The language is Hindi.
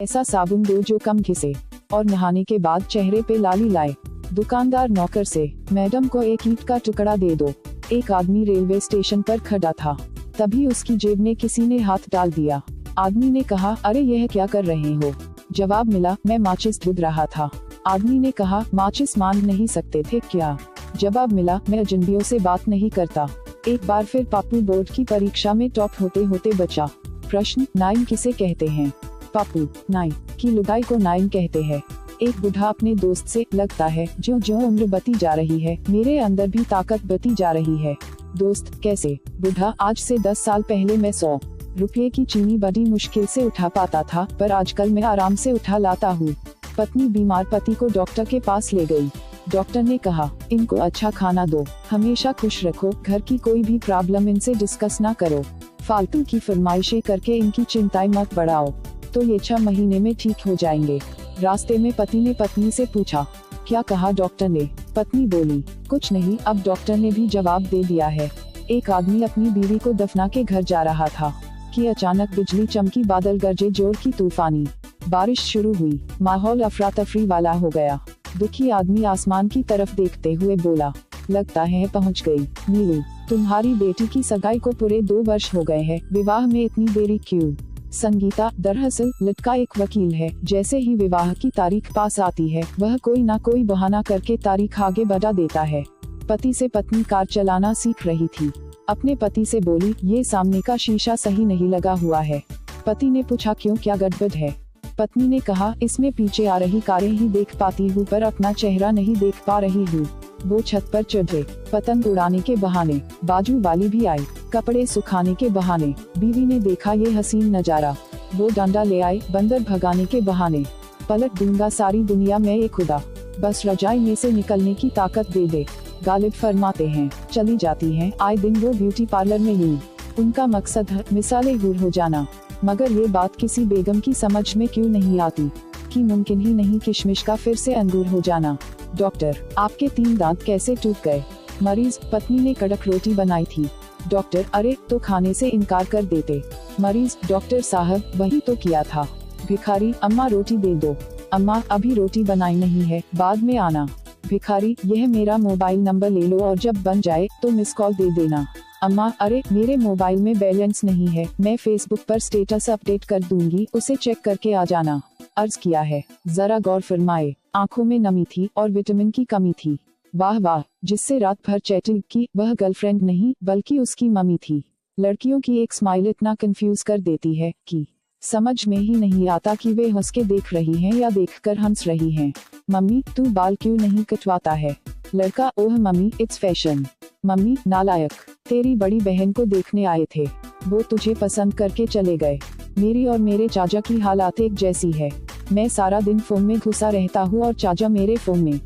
ऐसा साबुन दो जो कम घिसे और नहाने के बाद चेहरे पे लाली लाए। दुकानदार नौकर से, मैडम को एक ईंट का टुकड़ा दे दो। एक आदमी रेलवे स्टेशन पर खड़ा था, तभी उसकी जेब में किसी ने हाथ डाल दिया। आदमी ने कहा, अरे यह क्या कर रहे हो? जवाब मिला, मैं माचिस ढूंढ रहा था। आदमी ने कहा, माचिस मांग नहीं सकते थे क्या? जवाब मिला, मैं अजनबियों से बात नहीं करता। एक बार फिर पाप्पू बोर्ड की परीक्षा में टॉप होते होते बचा। प्रश्न, नाइन किसे कहते हैं? पाप्पू, नाइन की लुगाई को नाइन कहते हैं। एक बूढ़ा अपने दोस्त से, लगता है जो जो उम्र बढ़ती जा रही है मेरे अंदर भी ताकत बढ़ती जा रही है। दोस्त, कैसे? बूढ़ा, आज से 10 साल पहले मैं 100 रुपये की चीनी बड़ी मुश्किल से उठा पाता था, पर आजकल मैं आराम से उठा लाता हूँ। पत्नी बीमार पति को डॉक्टर के पास ले गई। डॉक्टर ने कहा, इनको अच्छा खाना दो, हमेशा खुश रखो, घर की कोई भी प्रॉब्लम इनसे डिस्कस ना करो, फालतू की फरमाइशें करके इनकी चिंताएं मत बढ़ाओ, तो ये 6 महीने में ठीक हो जाएंगे। रास्ते में पति ने पत्नी से पूछा, क्या कहा डॉक्टर ने? पत्नी बोली, कुछ नहीं। अब डॉक्टर ने भी जवाब दे दिया है। एक आदमी अपनी बीवी को दफना के घर जा रहा था कि अचानक बिजली चमकी, बादल गरजे, जोर की तूफानी बारिश शुरू हुई। माहौल अफरा तफरी वाला हो गया। दुखी आदमी आसमान की तरफ देखते हुए बोला, लगता है पहुंच गई। नीलू, तुम्हारी बेटी की सगाई को पूरे 2 वर्ष हो गए हैं, विवाह में इतनी देरी क्यों? संगीता, दरअसल लड़का एक वकील है, जैसे ही विवाह की तारीख पास आती है वह कोई ना कोई बहाना करके तारीख आगे बढ़ा देता है। पति से पत्नी कार चलाना सीख रही थी। अपने पति से बोली, ये सामने का शीशा सही नहीं लगा हुआ है। पति ने पूछा, क्यों, क्या गड़बड़ है? पत्नी ने कहा, इसमें पीछे आ रही कारें ही देख पाती हूँ पर अपना चेहरा नहीं देख पा रही हूँ। वो छत पर चढ़े, पतंग उड़ाने के बहाने, बाजू वाली भी आई, कपड़े सुखाने के बहाने। बीवी ने देखा ये हसीन नजारा, वो डंडा ले आए, बंदर भगाने के बहाने। पलट दूंगा सारी दुनिया में ये खुदा, बस रजाई में से निकलने की ताकत दे दे। गालिब फरमाते हैं, चली जाती हैं आए दिन वो ब्यूटी पार्लर में यूं। उनका मकसद है मिसाले हूर हो जाना, मगर ये बात किसी बेगम की समझ में क्यों नहीं आती कि मुमकिन ही नहीं किशमिश का फिर से अंगूर हो जाना। डॉक्टर, आपके 3 दांत कैसे टूट गए? मरीज, पत्नी ने कड़क रोटी बनाई थी। डॉक्टर, अरे तो खाने से इनकार कर देते। मरीज, डॉक्टर साहब वही तो किया था। भिखारी, अम्मा रोटी दे दो। अम्मा, अभी रोटी बनाई नहीं है, बाद में आना। भिखारी, यह मेरा मोबाइल नंबर ले लो और जब बन जाए तो मिस कॉल दे देना। अम्मा, अरे मेरे मोबाइल में बैलेंस नहीं है, मैं फेसबुक पर स्टेटस अपडेट कर दूंगी, उसे चेक करके आ जाना। अर्ज किया है, जरा गौर फरमाए, आंखों में नमी थी और विटामिन की कमी थी। वाह वाह, जिससे रात भर चैटिंग की वह गर्लफ्रेंड नहीं बल्कि उसकी मम्मी थी। लड़कियों की एक स्माइल इतना कंफ्यूज कर देती है कि समझ में ही नहीं आता कि वे हंस के देख रही हैं या देखकर हंस रही हैं। मम्मी, तू बाल क्यों नहीं कटवाता है? लड़का, ओह मम्मी, इट्स फैशन। मम्मी, नालायक, तेरी बड़ी बहन को देखने आए थे, वो तुझे पसंद करके चले गए। मेरी और मेरे चाचा की हालात एक जैसी है, मैं सारा दिन फोन में घुसा रहता हूँ और चाचा मेरे फोन में।